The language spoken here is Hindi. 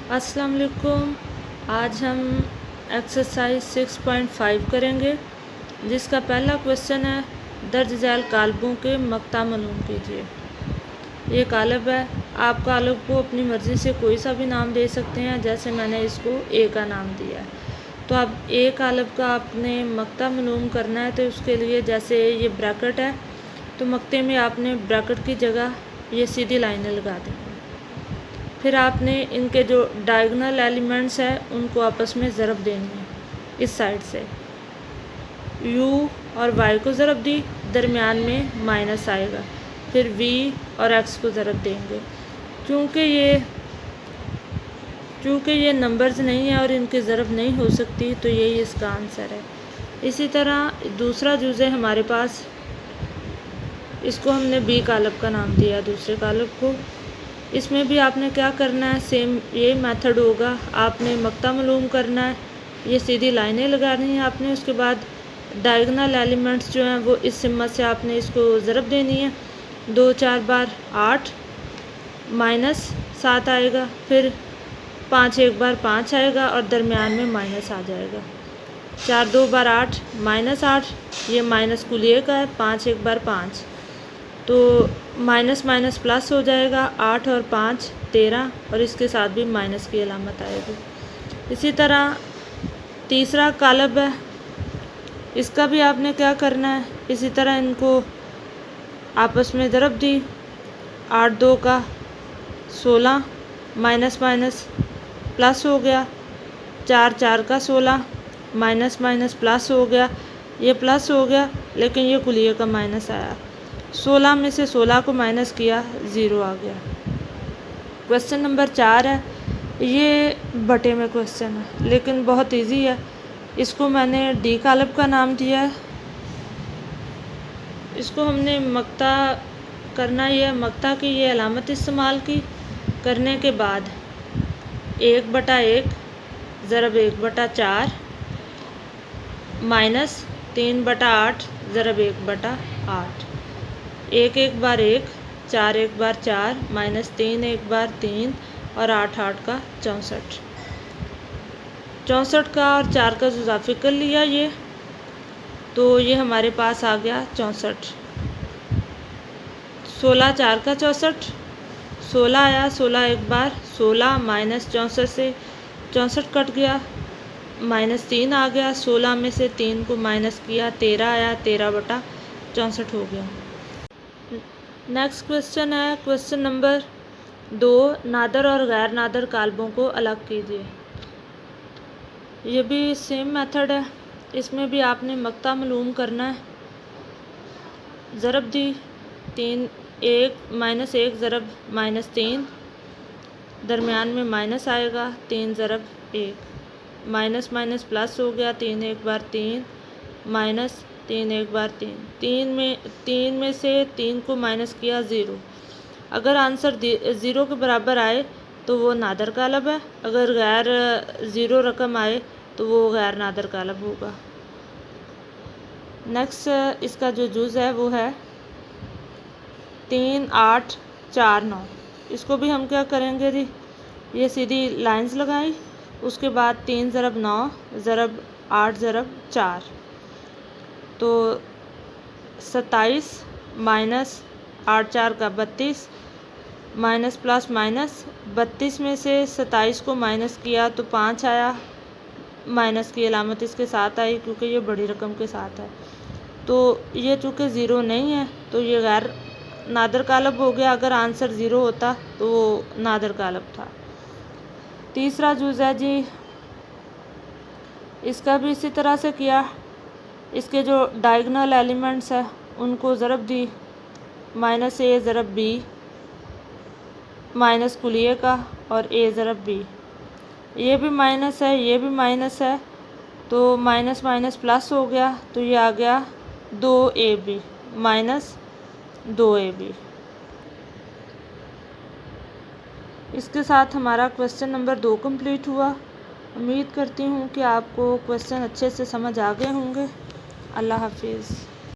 अस्सलाम वालेकुम। आज हम एक्सरसाइज 6.5 करेंगे, जिसका पहला क्वेश्चन है दर्ज झैल कालबों के मक्ता मालूम कीजिए। ये कालब है, आप कालब को अपनी मर्ज़ी से कोई सा भी नाम दे सकते हैं, जैसे मैंने इसको ए का नाम दिया है। तो अब ए कालब का आपने मक्ता मालूम करना है, तो उसके लिए जैसे ये ब्रैकेट है, तो मक्ते में आपने ब्रैकेट की जगह ये सीधी लाइनें लगा देंगे। फिर आपने इनके जो डायगोनल एलिमेंट्स हैं उनको आपस में ज़रब देनी है। इस साइड से u और y को ज़रब दी, दरमियान में माइनस आएगा। फिर v और x को ज़रब देंगे। चूँकि ये नंबर्स नहीं है और इनकी ज़रब नहीं हो सकती, तो यही इसका आंसर है। इसी तरह दूसरा जुज़ है हमारे पास, इसको हमने b कालब का नाम दिया दूसरे कालब को। इसमें भी आपने क्या करना है, सेम ये मेथड होगा। आपने मक्ता मालूम करना है, ये सीधी लाइनें लगानी है आपने। उसके बाद डायगोनल एलिमेंट्स जो हैं वो इस सिम्मा से आपने इसको ज़रब देनी है। 2 4 बार 8 माइनस 7 आएगा, फिर 5 1 बार 5 आएगा और दरमियान में माइनस आ जाएगा। 4 2 बार 8 माइनस 8, ये माइनस कुलिए का है। 5 1 बार 5, तो माइनस माइनस प्लस हो जाएगा। 8 और 5 13, और इसके साथ भी माइनस की अलामत आएगी। इसी तरह तीसरा कालब है, इसका भी आपने क्या करना है, इसी तरह इनको आपस में ज़रब दी। 8 2 का 16, माइनस माइनस प्लस हो गया। 4 4 का 16, माइनस माइनस प्लस हो गया। ये प्लस हो गया, लेकिन ये कुलिए का माइनस आया। 16 में से 16 को माइनस किया, 0 आ गया। क्वेश्चन नंबर 4 है, ये बटे में क्वेश्चन है, लेकिन बहुत इजी है। इसको मैंने डी कालब का नाम दिया है। इसको हमने मक्ता करना ही है। मक्ता की ये अलामत इस्तेमाल की करने के बाद 1/1 ज़रब 1/4 माइनस 3/8 ज़रब 1/8। 1 1 बार 1, 4 1 बार 4, माइनस 3 1 बार 3, और 8 8 का 64। 64 का और 4 का इजाफे कर लिया ये, तो ये हमारे पास आ गया 64। 16 4 का 64, 16 आया। 16 1 बार 16, माइनस 64 से 64 कट गया, माइनस 3 आ गया। 16 में से 3 को माइनस किया, 13 आया। 13/64 हो गया। नेक्स्ट क्वेश्चन है क्वेश्चन नंबर 2, नादर और गैर नादर कालबों को अलग कीजिए। ये भी सेम मेथड है। इसमें भी आपने मक्ता मालूम करना है। ज़रब दी 3 1 माइनस 1 ज़रब माइनस 3, दरमियान में माइनस आएगा। 3 ज़रब 1, माइनस माइनस प्लस हो गया। 3 1 बार 3, माइनस 3 1 बार 3। 3 में से 3 को माइनस किया, 0। अगर आंसर 0 के बराबर आए तो वो नादर कालब है। अगर गैर 0 रकम आए तो वो गैर नादर कालब होगा। नेक्स्ट इसका जो जुज़ है वो है 3 8 4 9। इसको भी हम क्या करेंगे जी, ये सीधी लाइंस लगाई। उसके बाद 3 ज़रब 9 ज़रब 8 ज़रब 4, तो 27, माइनस 8 4 का 32, माइनस प्लस माइनस। 32 में से 27 को माइनस किया तो 5 आया। माइनस की अलामत इसके साथ आई, क्योंकि ये बड़ी रकम के साथ है। तो ये चूँकि 0 नहीं है, तो ये गैर नादर कालब हो गया। अगर आंसर 0 होता तो वो नादर कालब था। तीसरा जुज़ है जी, इसका भी इसी तरह से किया। इसके जो डायगोनल एलिमेंट्स है उनको ज़रब दी। माइनस a ज़रब b, माइनस कुलिए का, और a ज़रब b। ये भी माइनस है, ये भी माइनस है, तो माइनस माइनस प्लस हो गया, तो ये आ गया 2ab माइनस 2ab। इसके साथ हमारा क्वेश्चन नंबर 2 कंप्लीट हुआ। उम्मीद करती हूँ कि आपको क्वेश्चन अच्छे से समझ आ गए होंगे। अल्लाह हाफिज़।